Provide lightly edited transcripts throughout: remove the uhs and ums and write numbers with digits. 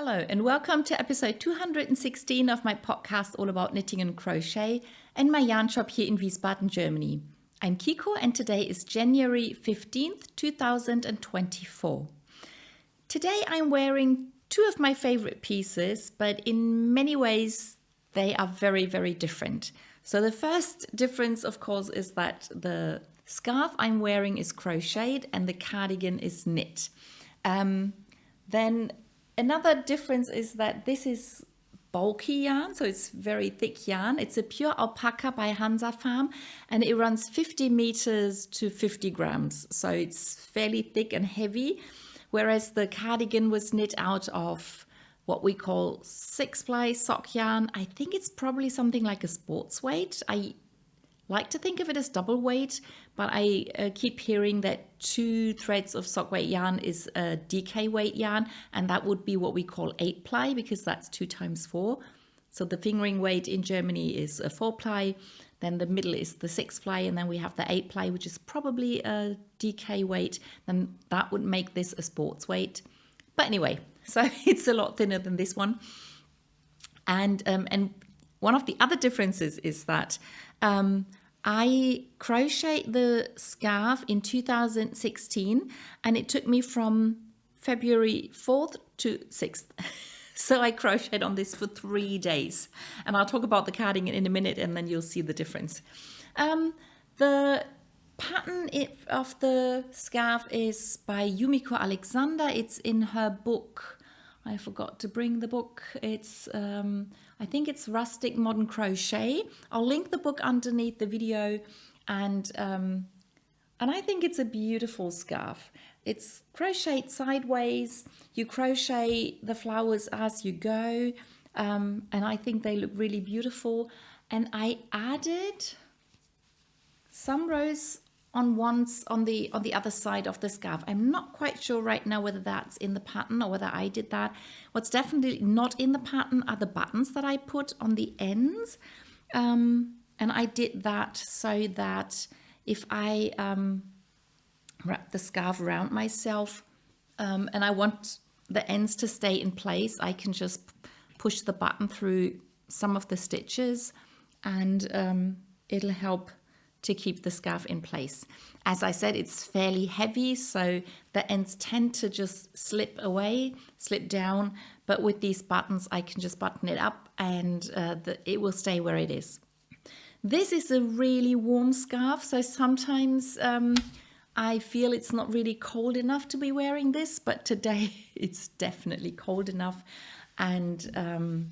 Hello and welcome to episode 216 of my podcast all about knitting and crochet and my yarn shop here in Wiesbaden, Germany. I'm Kiko and today is January 15th, 2024. Today I'm wearing two of my favorite pieces, but in many ways they are very, very different. So the first difference, of course, is that the scarf I'm wearing is crocheted and the cardigan is knit. Then another difference is that this is bulky yarn, so it's very thick yarn. It's a pure alpaca by Hansa Farm and it runs 50 meters to 50 grams. So it's fairly thick and heavy, whereas the cardigan was knit out of what we call 6-ply sock yarn. I think it's probably something like a sports weight. I like to think of it as double weight, but I keep hearing that 2 threads of sock weight yarn is a dicke weight yarn, and that would be what we call 8-ply because that's 2 times 4. So the fingering weight in Germany is a 4-ply, then the middle is the 6-ply, and then we have the 8-ply, which is probably a dicke weight. Then that would make this a sports weight. But anyway, so it's a lot thinner than this one. And one of the other differences is that I crocheted the scarf in 2016 and it took me from February 4th to 6th. So I crocheted on this for 3 days. And I'll talk about the cardigan in a minute and then you'll see the difference. The pattern of the scarf is by Yumiko Alexander. It's in her book. I forgot to bring the book. It's, I think it's Rustic Modern Crochet. I'll link the book underneath the video, and I think it's a beautiful scarf. It's crocheted sideways. You crochet the flowers as you go, and I think they look really beautiful. And I added some rows on the other side of the scarf. I'm not quite sure right now whether that's in the pattern or whether I did that. What's definitely not in the pattern are the buttons that I put on the ends. And I did that so that if I wrap the scarf around myself and I want the ends to stay in place, I can just push the button through some of the stitches and it'll help to keep the scarf in place. As I said, it's fairly heavy, so the ends tend to just slip away, slip down, but with these buttons I can just button it up and it will stay where it is. This is a really warm scarf, so sometimes I feel it's not really cold enough to be wearing this, but today it's definitely cold enough. And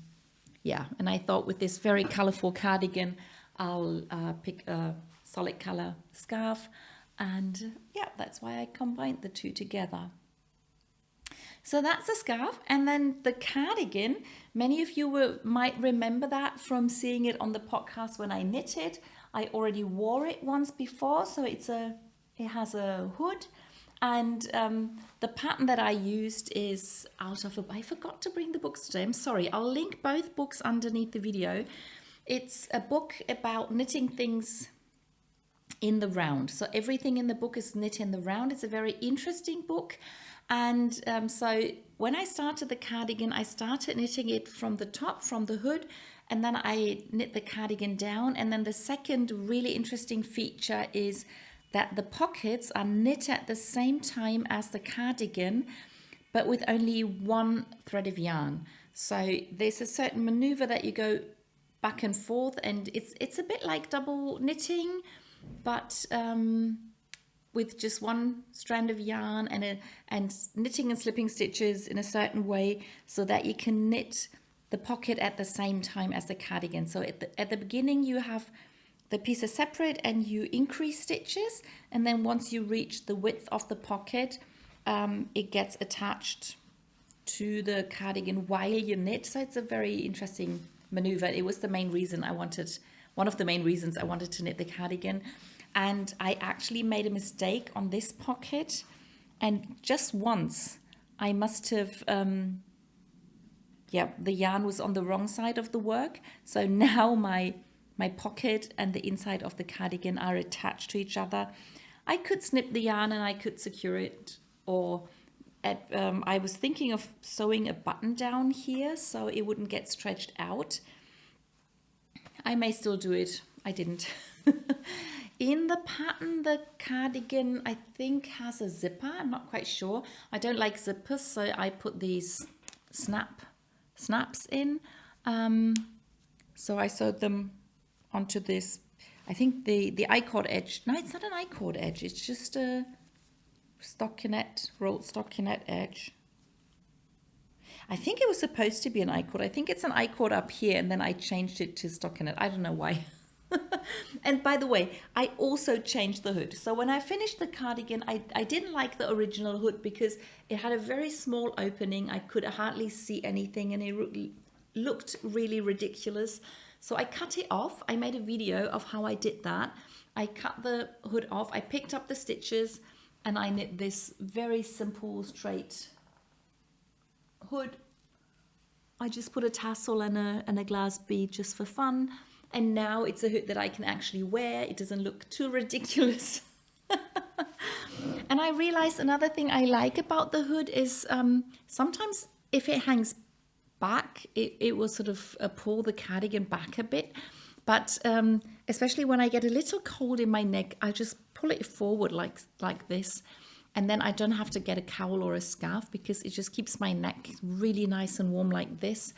yeah, and I thought with this very colorful cardigan, I'll pick a solid color scarf, and yeah, that's why I combined the two together. So that's the scarf, and then the cardigan, many of you might remember that from seeing it on the podcast when I knit it. I already wore it once before, so it has a hood, and the pattern that I used is out of I forgot to bring the books today, I'm sorry. I'll link both books underneath the video. It's a book about knitting things in the round. So everything in the book is knit in the round. It's a very interesting book. And so when I started the cardigan, I started knitting it from the top, from the hood, and then I knit the cardigan down. And then the second really interesting feature is that the pockets are knit at the same time as the cardigan, but with only 1 thread of yarn. So there's a certain maneuver that you go back and forth, and it's a bit like double knitting, but with just 1 strand of yarn and knitting and slipping stitches in a certain way so that you can knit the pocket at the same time as the cardigan. So at the beginning you have the pieces separate and you increase stitches, and then once you reach the width of the pocket, it gets attached to the cardigan while you knit. So it's a very interesting maneuver. It was the main reason one of the main reasons I wanted to knit the cardigan. And I actually made a mistake on this pocket, and just once I must have the yarn was on the wrong side of the work. So now my pocket and the inside of the cardigan are attached to each other. I could snip the yarn and I could secure it, or I was thinking of sewing a button down here so it wouldn't get stretched out. I may still do it. I didn't. In the pattern, the cardigan, I think, has a zipper. I'm not quite sure. I don't like zippers, so I put these snaps in. So I sewed them onto this. I think the I-cord edge. No, it's not an I-cord edge. It's just a stockinette, rolled stockinette edge. I think it was supposed to be an I-cord. I think it's an I-cord up here, and then I changed it to stockinette. I don't know why. And by the way, I also changed the hood. So when I finished the cardigan, I didn't like the original hood because it had a very small opening. I could hardly see anything, and it looked really ridiculous. So I cut it off. I made a video of how I did that. I cut the hood off. I picked up the stitches, and I knit this very simple straight hood. I just put a tassel and a glass bead just for fun. And now it's a hood that I can actually wear. It doesn't look too ridiculous. And I realized another thing I like about the hood is sometimes if it hangs back, it will sort of pull the cardigan back a bit. But especially when I get a little cold in my neck, I just pull it forward like this. And then I don't have to get a cowl or a scarf because it just keeps my neck really nice and warm like this.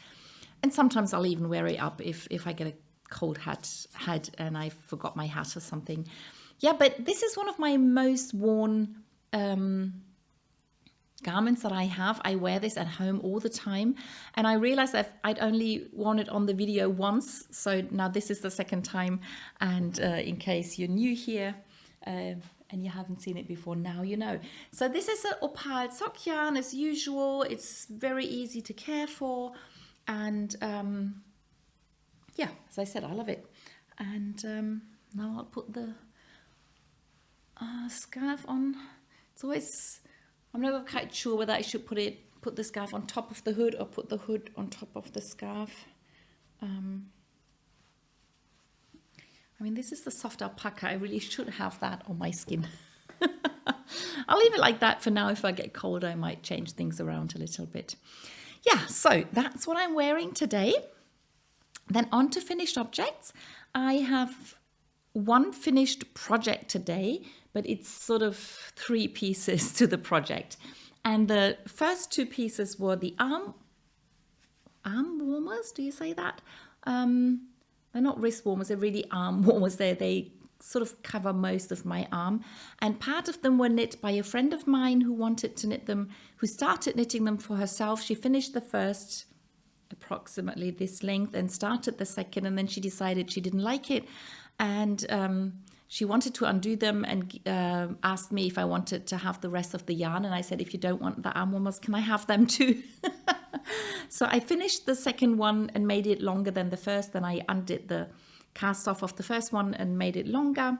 And sometimes I'll even wear it up if I get a cold hat and I forgot my hat or something. Yeah, but this is one of my most worn garments that I have. I wear this at home all the time, and I realized that I'd only worn it on the video once, so now this is the second time. And in case you're new here and you haven't seen it before, now you know. So this is an opal sock yarn as usual. It's very easy to care for, and yeah, as I said, I love it. And now I'll put the scarf on. It's always, I'm never quite sure whether I should put the scarf on top of the hood or put the hood on top of the scarf. I mean, this is the soft alpaca. I really should have that on my skin. I'll leave it like that for now. If I get cold, I might change things around a little bit. Yeah, so that's what I'm wearing today. Then on to finished objects. I have one finished project today, but it's sort of 3 pieces to the project. And the first 2 pieces were the arm warmers. Do you say that? They're not wrist warmers, they're really arm warmers. They sort of cover most of my arm. And part of them were knit by a friend of mine who wanted to knit them, who started knitting them for herself. She finished the first approximately this length and started the second, and then she decided she didn't like it, and she wanted to undo them and asked me if I wanted to have the rest of the yarn, and I said, if you don't want the arm warmers, can I have them too? So I finished the second one and made it longer than the first. Then I undid the cast off of the first one and made it longer.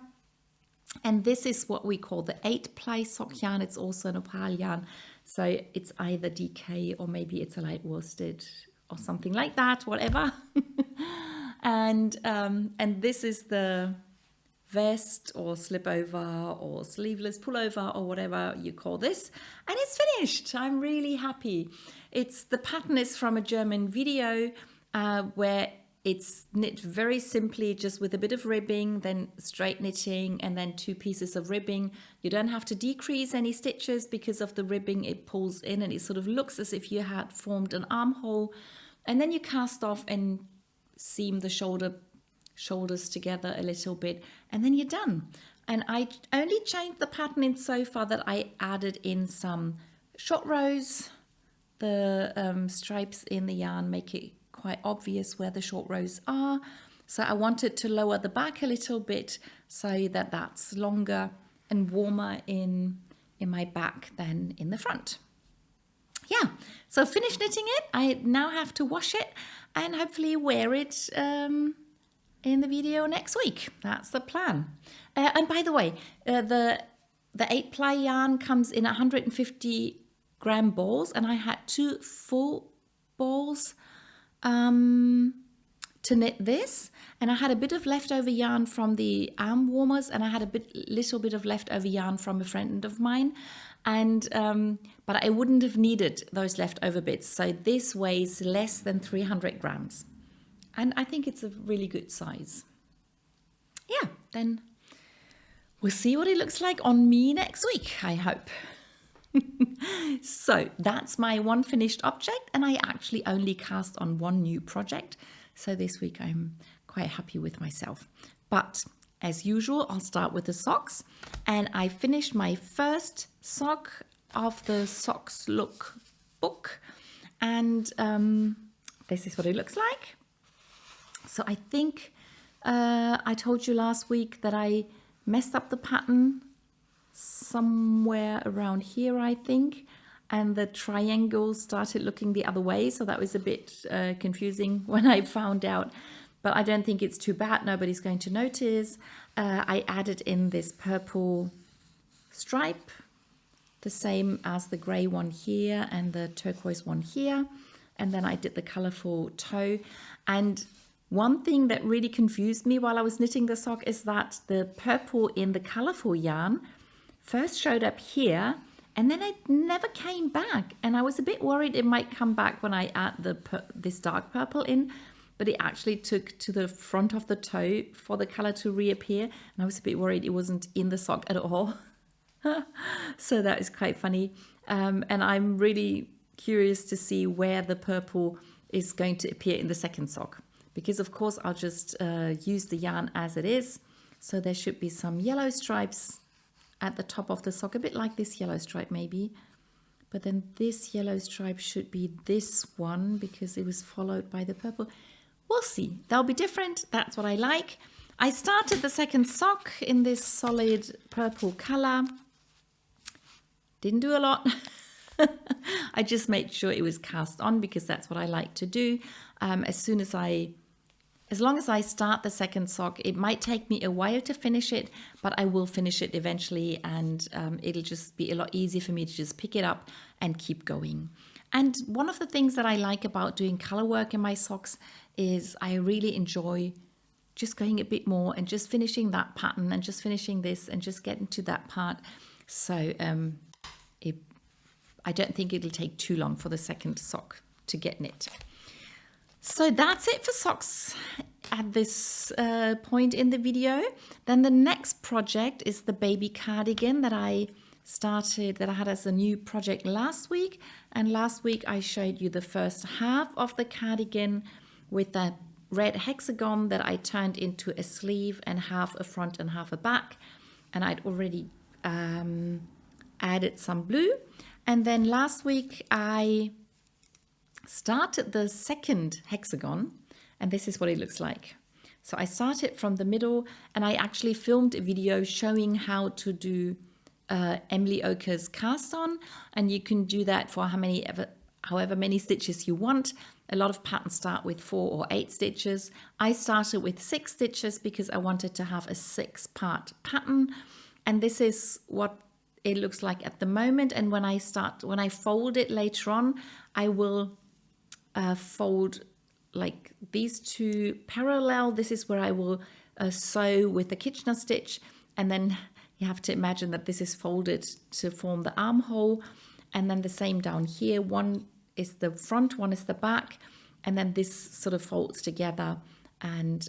And this is what we call the 8-ply sock yarn. It's also an opal yarn, so it's either DK or maybe it's a light worsted or something like that, whatever. And this is the vest or slipover or sleeveless pullover or whatever you call this, and it's finished. I'm really happy. The pattern is from a German video where it's knit very simply, just with a bit of ribbing, then straight knitting, and then 2 pieces of ribbing. You don't have to decrease any stitches because of the ribbing. It pulls in and it sort of looks as if you had formed an armhole. And then you cast off and seam the shoulders together a little bit, and then you're done. And I only changed the pattern in so far that I added in some short rows. The stripes in the yarn make it quite obvious where the short rows are. So I wanted to lower the back a little bit so that that's longer and warmer in my back than in the front. Yeah, so finished knitting it. I now have to wash it and hopefully wear it in the video next week. That's the plan. And by the way, the 8-ply yarn comes in 150 gram balls, and I had 2 full balls to knit this, and I had a bit of leftover yarn from the arm warmers, and I had a little bit of leftover yarn from a friend of mine, And but I wouldn't have needed those leftover bits. So this weighs less than 300 grams. And I think it's a really good size. Yeah, then we'll see what it looks like on me next week, I hope. So that's my one finished object, and I actually only cast on one new project. So this week I'm quite happy with myself. But as usual, I'll start with the socks, and I finished my first sock of the Soxx Look book, and this is what it looks like. So I think I told you last week that I messed up the pattern somewhere around here, I think, and the triangle started looking the other way, so that was a bit confusing when I found out, but I don't think it's too bad. Nobody's going to notice. I added in this purple stripe, the same as the grey one here and the turquoise one here, and then I did the colourful toe. And one thing that really confused me while I was knitting the sock is that the purple in the colourful yarn first showed up here, and then it never came back, and I was a bit worried it might come back when I add this dark purple in, but it actually took to the front of the toe for the color to reappear, and I was a bit worried it wasn't in the sock at all. So that is quite funny, and I'm really curious to see where the purple is going to appear in the second sock, because of course I'll just use the yarn as it is. So there should be some yellow stripes at the top of the sock, a bit like this yellow stripe maybe, but then this yellow stripe should be this one because it was followed by the purple. We'll see, they'll be different. That's what I like. I started the second sock in this solid purple color. Didn't do a lot. I just made sure it was cast on because that's what I like to do. As long as I start the second sock, it might take me a while to finish it, but I will finish it eventually, and it'll just be a lot easier for me to just pick it up and keep going. And one of the things that I like about doing color work in my socks is I really enjoy just going a bit more and just finishing that pattern and just finishing this and just getting to that part. So I don't think it'll take too long for the second sock to get knit. So that's it for socks at this point in the video. Then the next project is the baby cardigan that I started, that I had as a new project last week. And last week I showed you the first half of the cardigan with the red hexagon that I turned into a sleeve and half a front and half a back. And I'd already added some blue. And then last week I started the second hexagon, and this is what it looks like. So I started from the middle, and I actually filmed a video showing how to do Emily Oker's cast on, and you can do that for however many stitches you want. A lot of patterns start with 4 or 8 stitches. I started with 6 stitches because I wanted to have a 6-part pattern, and this is what it looks like at the moment. And when I fold it later on, I will fold like these two parallel. This is where I will sew with the Kitchener stitch, and then you have to imagine that this is folded to form the armhole, and then the same down here. One is the front, one is the back, and then this sort of folds together and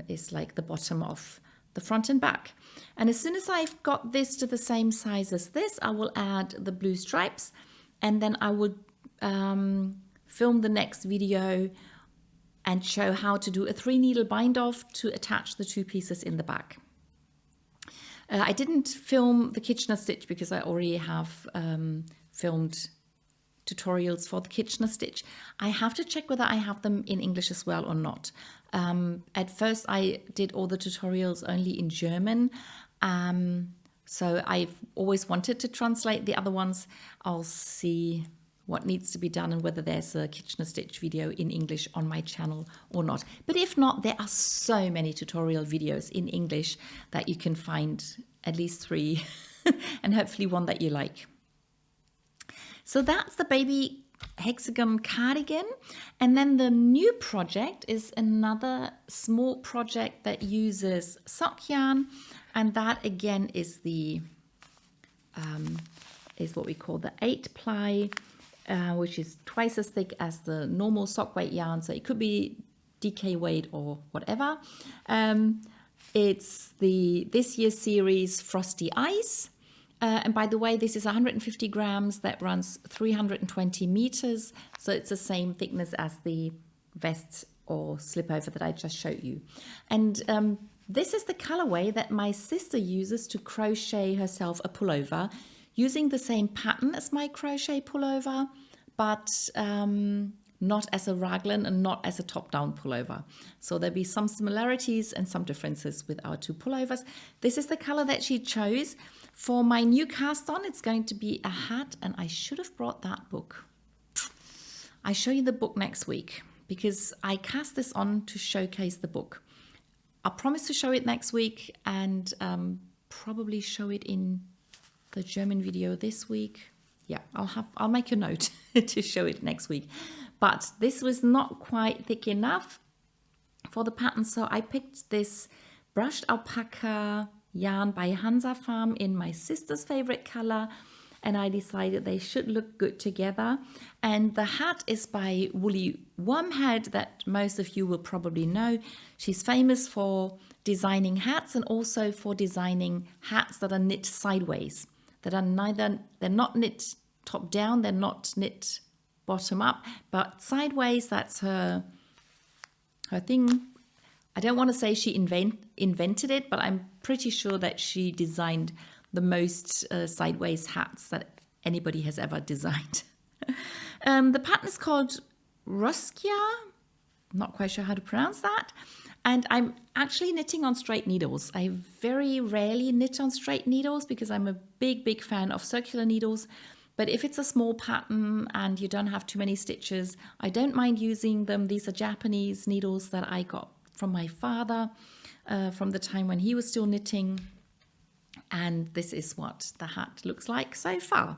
is like the bottom of the front and back. And as soon as I've got this to the same size as this, I will add the blue stripes, and then I will film the next video and show how to do a 3-needle bind off to attach the 2 pieces in the back. I didn't film the Kitchener stitch because I already have filmed tutorials for the Kitchener stitch. I have to check whether I have them in English as well or not. At first I did all the tutorials only in German, so I've always wanted to translate the other ones. I'll see what needs to be done and whether there's a Kitchener stitch video in English on my channel or not. But if not, there are so many tutorial videos in English that you can find at least 3 and hopefully one that you like. So that's the baby hexagon cardigan. And then the new project is another small project that uses sock yarn, and that again is the is what we call the 8 ply, which is twice as thick as the normal sock weight yarn. So it could be DK weight or whatever. It's this year's series Frosty Ice. And by the way, this is 150 grams that runs 320 meters. So it's the same thickness as the vest or slipover that I just showed you. And this is the colorway that my sister uses to crochet herself a pullover using the same pattern as my crochet pullover, but not as a raglan and not as a top-down pullover. So there'll be some similarities and some differences with our two pullovers. This is the color that she chose. For my new cast on, it's going to be a hat, and I should have brought that book. I'll show you the book next week because I cast this on to showcase the book. I'll promise to show it next week and probably show it in the German video this week. Yeah, I'll make a note to show it next week. But this was not quite thick enough for the pattern, so I picked this brushed alpaca yarn by Hansa Farm in my sister's favorite color, and I decided they should look good together. And the hat is by Woolly Wormhead, that most of you will probably know. She's famous for designing hats and also for designing hats that are knit sideways, that are they're not knit top down, they're not knit bottom up, but sideways. That's her thing. I don't want to say she invented it, but I'm pretty sure that she designed the most sideways hats that anybody has ever designed. The pattern is called Ruschia. I'm not quite sure how to pronounce that. And I'm actually knitting on straight needles. I very rarely knit on straight needles because I'm a big fan of circular needles. But if it's a small pattern and you don't have too many stitches, I don't mind using them. These are Japanese needles that I got from my father from the time when he was still knitting. And this is what the hat looks like so far.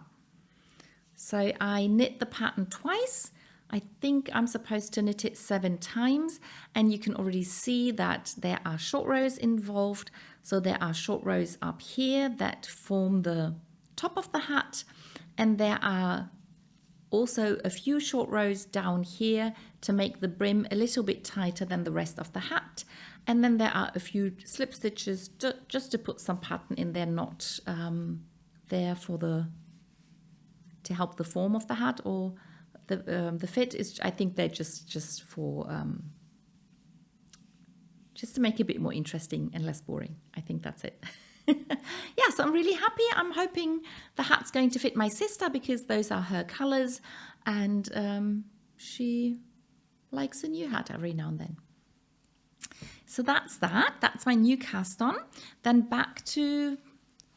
So I knit the pattern twice. I think I'm supposed to knit it 7 times, and you can already see that there are short rows involved. So there are short rows up here that form the top of the hat, and there are also a few short rows down here to make the brim a little bit tighter than the rest of the hat. And then there are a few slip stitches just to put some pattern in there, not there for to help the form of the hat or the fit. Is, I think they're just for just to make it a bit more interesting and less boring. I think that's it. Yeah, so I'm really happy. I'm hoping the hat's going to fit my sister because those are her colors, and she likes a new hat every now and then. So that's that. That's my new cast on. Then back to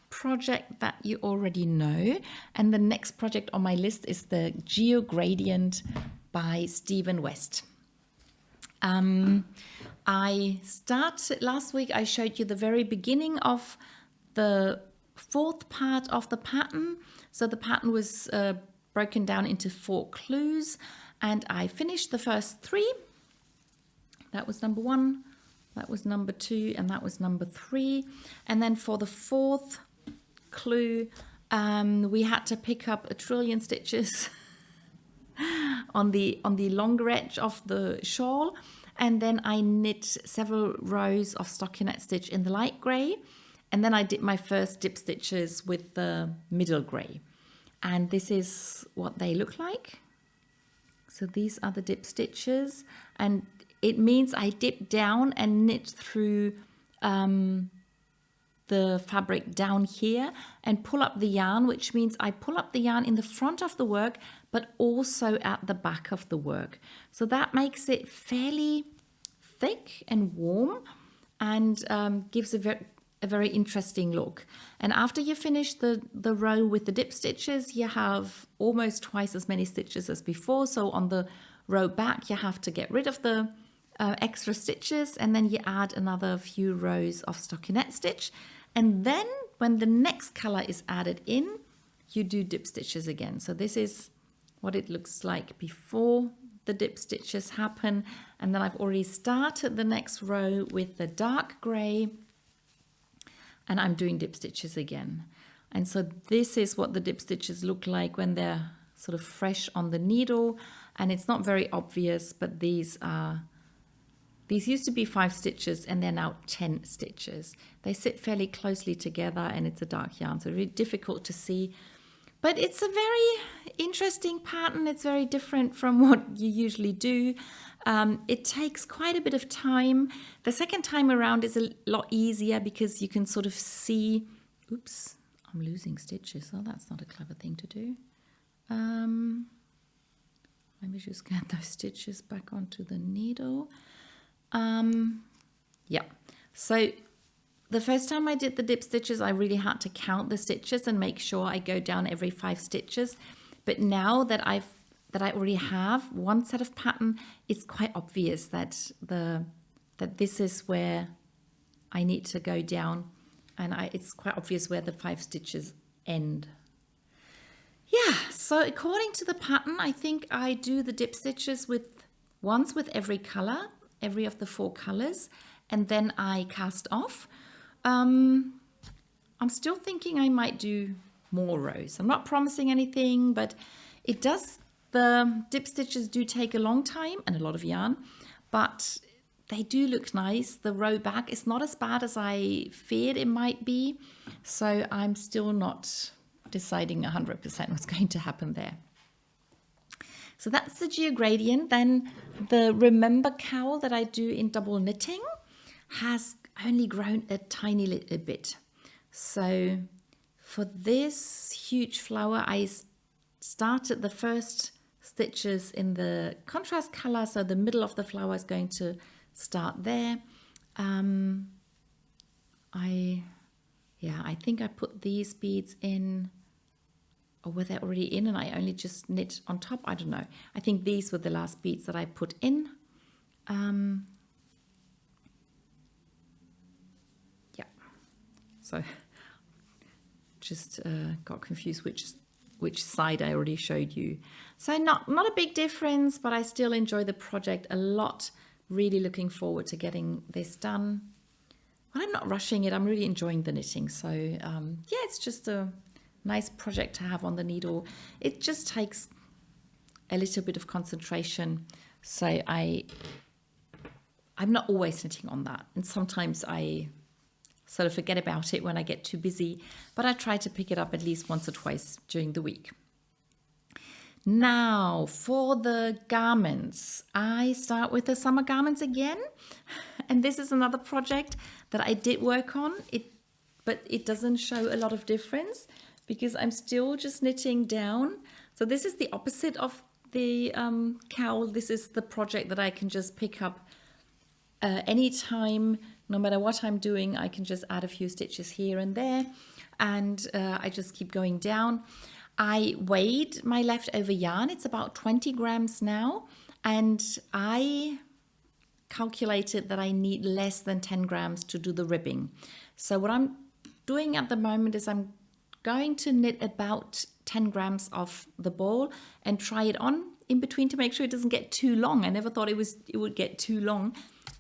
project that you already know, and the next project on my list is the Geog Gradient by Stephen West. I started last week. I showed you the very beginning of the 4th part of the pattern. So the pattern was broken down into 4 clues, and I finished the first 3. That was number 1, that was number 2, and that was number 3. And then for the 4th clue, we had to pick up 1 trillion stitches on the longer edge of the shawl. And then I knit several rows of stockinette stitch in the light grey. And then I did my first dip stitches with the middle grey. And this is what they look like. So these are the dip stitches. And it means I dip down and knit through the fabric down here and pull up the yarn, which means I pull up the yarn in the front of the work, but also at the back of the work. So that makes it fairly thick and warm and gives a very interesting look. And after you finish the row with the dip stitches, you have almost twice as many stitches as before. So on the row back, you have to get rid of the extra stitches, and then you add another few rows of stockinette stitch. And then when the next color is added in, you do dip stitches again. So this is what it looks like before the dip stitches happen. And then I've already started the next row with the dark gray, and I'm doing dip stitches again. And so this is what the dip stitches look like when they're sort of fresh on the needle. And it's not very obvious, but these used to be 5 stitches and they're now 10 stitches. They sit fairly closely together and it's a dark yarn, so really difficult to see. But it's a very interesting pattern. It's very different from what you usually do. It takes quite a bit of time. The second time around is a lot easier because you can sort of see, oops, I'm losing stitches. Oh, that's not a clever thing to do. Maybe just get those stitches back onto the needle. Yeah, so the first time I did the dip stitches, I really had to count the stitches and make sure I go down every 5 stitches. But now that I already have one set of pattern, it's quite obvious that this is where I need to go down, and it's quite obvious where the 5 stitches end. Yeah, so according to the pattern, I think I do the dip stitches once with every color, every of the 4 colors, and then I cast off. I'm still thinking I might do more rows. I'm not promising anything, but the dip stitches do take a long time and a lot of yarn, but they do look nice. The row back is not as bad as I feared it might be, so I'm still not deciding 100% what's going to happen there. So that's the Geog Gradient. Then the Remember cowl that I do in double knitting has only grown a tiny little bit. So for this huge flower, I started the first stitches in the contrast color, so the middle of the flower is going to start there. I think I put these beads in, or were they already in and I only just knit on top? I don't know. I think these were the last beads that I put in. So just got confused which side I already showed you. So not a big difference, but I still enjoy the project a lot. Really looking forward to getting this done. But I'm not rushing it. I'm really enjoying the knitting. So yeah, it's just a nice project to have on the needle. It just takes a little bit of concentration. So I'm not always knitting on that. And sometimes I sort of forget about it when I get too busy, but I try to pick it up at least once or twice during the week. Now for the garments, I start with the summer garments again. And this is another project that I did work on, but it doesn't show a lot of difference because I'm still just knitting down. So this is the opposite of the cowl. This is the project that I can just pick up anytime, no matter what I'm doing. I can just add a few stitches here and there, and I just keep going down. I weighed my leftover yarn. It's about 20 grams now, and I calculated that I need less than 10 grams to do the ribbing. So what I'm doing at the moment is I'm going to knit about 10 grams of the ball and try it on in between to make sure it doesn't get too long. I never thought it would get too long.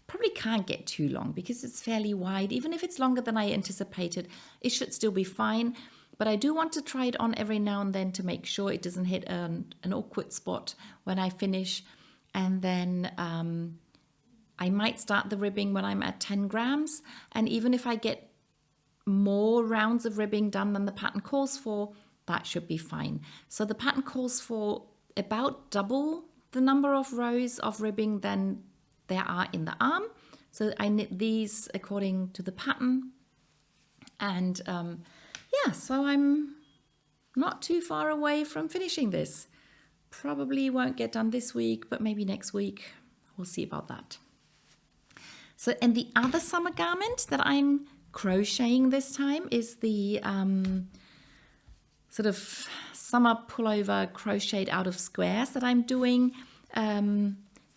Probably can't get too long because it's fairly wide. Even if it's longer than I anticipated, it should still be fine. But I do want to try it on every now and then to make sure it doesn't hit an awkward spot when I finish. And then I might start the ribbing when I'm at 10 grams. And even if I get more rounds of ribbing done than the pattern calls for, that should be fine. So the pattern calls for about double the number of rows of ribbing than there are in the arm. So I knit these according to the pattern. And yeah, so I'm not too far away from finishing this. Probably won't get done this week, but maybe next week. We'll see about that. So, and the other summer garment that I'm crocheting this time is the sort of summer pullover crocheted out of squares that I'm doing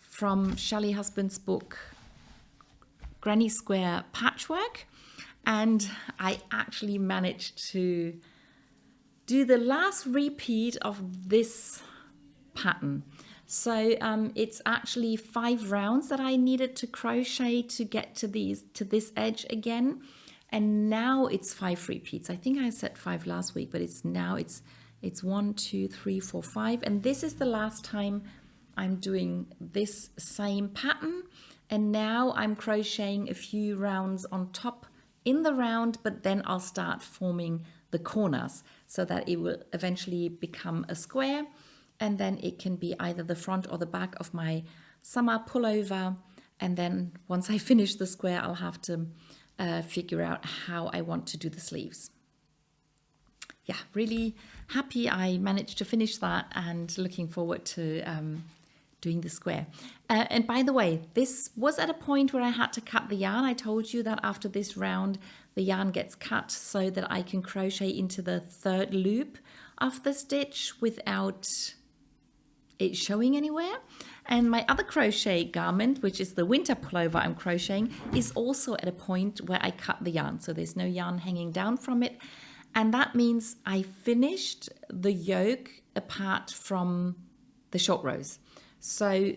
from Shelley Husband's book, Granny Square Patchwork. And I actually managed to do the last repeat of this pattern. So it's actually 5 rounds that I needed to crochet to get to this edge again. And now it's 5 repeats. I think I said 5 last week, but it's 1, 2, 3, 4, 5. And this is the last time I'm doing this same pattern. And now I'm crocheting a few rounds on top in the round, but then I'll start forming the corners so that it will eventually become a square. And then it can be either the front or the back of my summer pullover. And then once I finish the square, I'll have to figure out how I want to do the sleeves. Yeah, really happy I managed to finish that and looking forward to doing the square. And by the way, this was at a point where I had to cut the yarn. I told you that after this round, the yarn gets cut so that I can crochet into the 3rd loop of the stitch without it showing anywhere. And my other crochet garment, which is the winter pullover I'm crocheting, is also at a point where I cut the yarn. So there's no yarn hanging down from it. And that means I finished the yoke apart from the short rows. So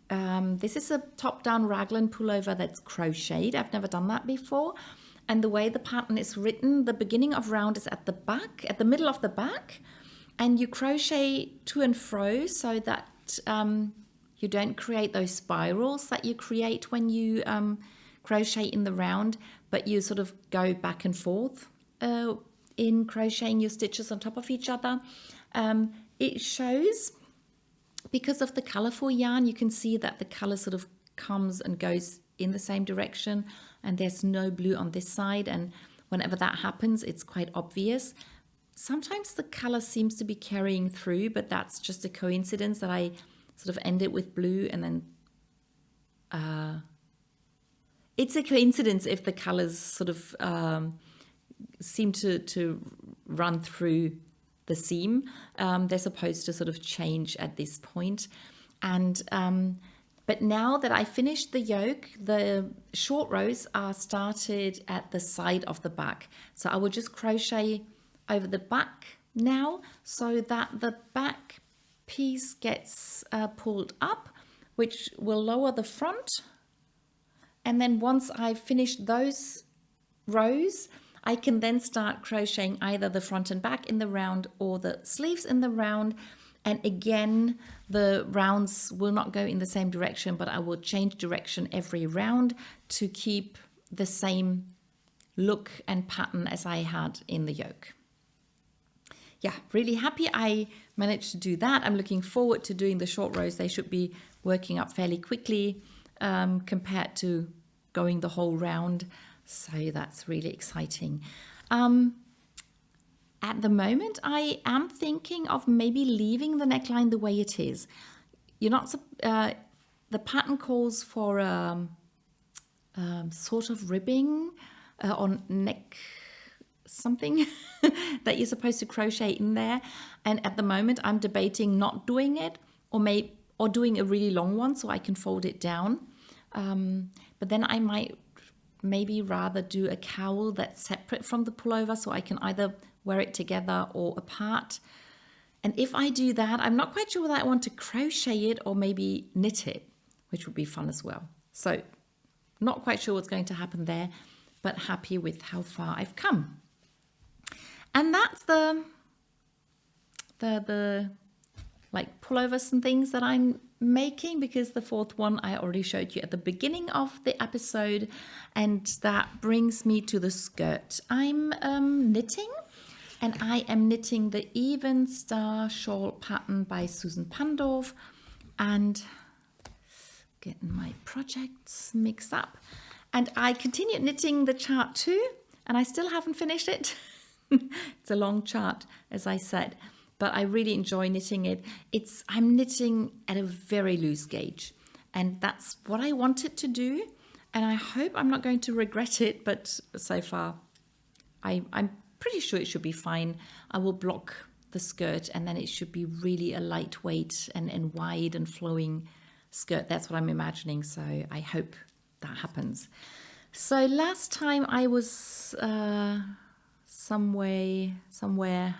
this is a top-down raglan pullover that's crocheted. I've never done that before. And the way the pattern is written, the beginning of round is at the back, at the middle of the back. And you crochet to and fro so that you don't create those spirals that you create when you crochet in the round, but you sort of go back and forth in crocheting your stitches on top of each other. It shows, because of the colorful yarn, you can see that the color sort of comes and goes in the same direction, and there's no blue on this side, and whenever that happens, it's quite obvious. Sometimes the color seems to be carrying through, but that's just a coincidence that I sort of end it with blue, and then it's a coincidence if the colors sort of seem to run through the seam. They're supposed to sort of change at this point. And but now that I finished the yoke, the short rows are started at the side of the back. So I will just crochet over the back now so that the back piece gets pulled up, which will lower the front. And then once I've finished those rows, I can then start crocheting either the front and back in the round or the sleeves in the round. And again, the rounds will not go in the same direction, but I will change direction every round to keep the same look and pattern as I had in the yoke. Yeah, really happy I managed to do that. I'm looking forward to doing the short rows. They should be working up fairly quickly compared to going the whole round. So that's really exciting. At the moment, I am thinking of maybe leaving the neckline the way it is. You're not. The pattern calls for sort of ribbing on neck something that you're supposed to crochet in there. And at the moment, I'm debating not doing it, or doing a really long one so I can fold it down. But then I might maybe rather do a cowl that's separate from the pullover so I can either wear it together or apart. And if I do that, I'm not quite sure whether I want to crochet it or maybe knit it, which would be fun as well. So not quite sure what's going to happen there, but happy with how far I've come. And that's the like pullovers and things that I'm making, because the fourth one I already showed you at the beginning of the episode. And that brings me to the skirt I'm knitting. And I am knitting the Evenstar shawl pattern by Susan Pandorf, and getting my projects mixed up. And I continue knitting the chart too, and I still haven't finished it. It's a long chart, as I said, but I really enjoy knitting it. I'm knitting at a very loose gauge, and that's what I wanted to do. And I hope I'm not going to regret it, but so far I'm pretty sure it should be fine. I will block the skirt, and then it should be really a lightweight and wide and flowing skirt. That's what I'm imagining, so I hope that happens. So last time I was somewhere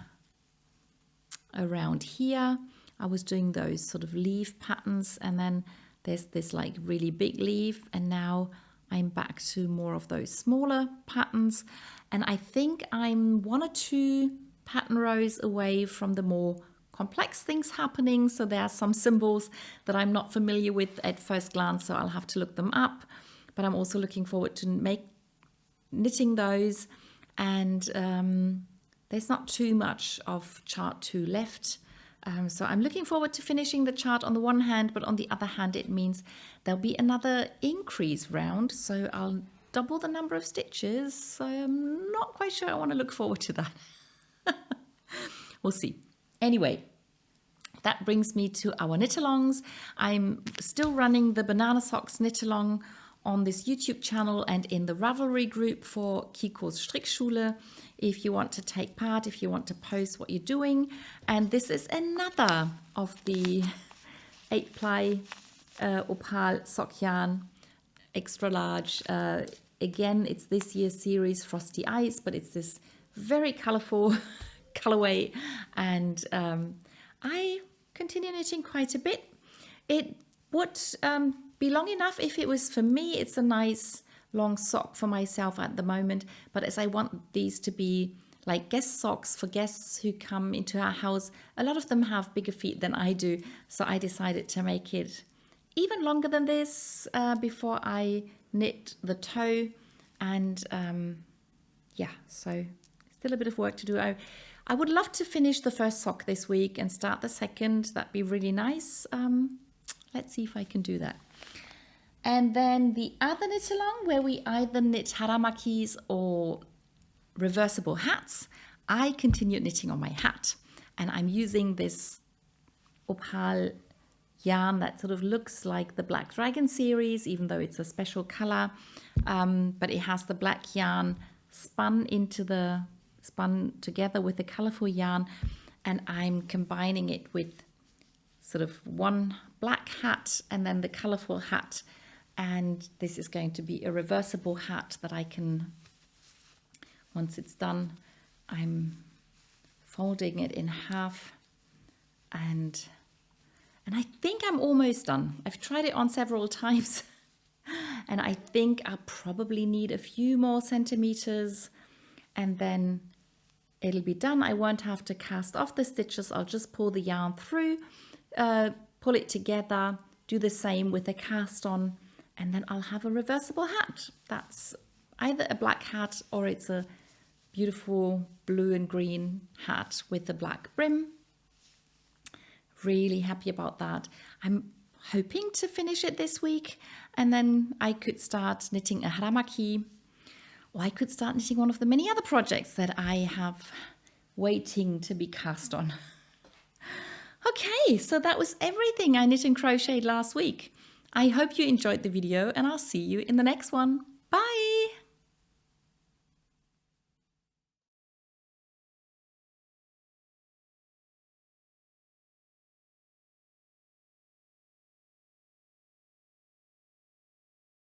around here. I was doing those sort of leaf patterns, and then there's this like really big leaf, and now I'm back to more of those smaller patterns, and I think I'm 1 or 2 pattern rows away from the more complex things happening. So there are some symbols that I'm not familiar with at first glance, so I'll have to look them up. But I'm also looking forward to knitting those, and there's not too much of chart 2 left. So I'm looking forward to finishing the chart on the one hand, but on the other hand it means there'll be another increase round, so I'll double the number of stitches. So I'm not quite sure I want to look forward to that. We'll see. Anyway, that brings me to our knit-alongs. I'm still running the Bananensocke knit-along on this YouTube channel and in the Ravelry group for Kikos Strickschule, if you want to take part, if you want to post what you're doing. And this is another of the 8-ply opal sock yarn, extra large. Again, it's this year's series Frosty Ice, but it's this very colorful colorway, and I continue knitting quite a bit. It would be long enough if it was for me. It's a nice long sock for myself at the moment, but as I want these to be like guest socks for guests who come into our house, a lot of them have bigger feet than I do, so I decided to make it even longer than this before I knit the toe. And yeah, so still a bit of work to do. I would love to finish the first sock this week and start the second. That'd be really nice. Let's see if I can do that. And then the other knit along, where we either knit haramakis or reversible hats, I continue knitting on my hat. And I'm using this opal yarn that sort of looks like the Black Dragon series, even though it's a special color. But it has the black yarn spun together with the colorful yarn, and I'm combining it with sort of one black hat and then the colorful hat. And this is going to be a reversible hat that I can, once it's done, I'm folding it in half, and I think I'm almost done. I've tried it on several times and I think I'll probably need a few more centimeters, and then it'll be done. I won't have to cast off the stitches. I'll just pull the yarn through, pull it together, do the same with the cast on, and then I'll have a reversible hat. That's either a black hat or it's a beautiful blue and green hat with a black brim. Really happy about that. I'm hoping to finish it this week, and then I could start knitting a haramaki, or I could start knitting one of the many other projects that I have waiting to be cast on. Okay, so that was everything I knit and crocheted last week. I hope you enjoyed the video, and I'll see you in the next one. Bye!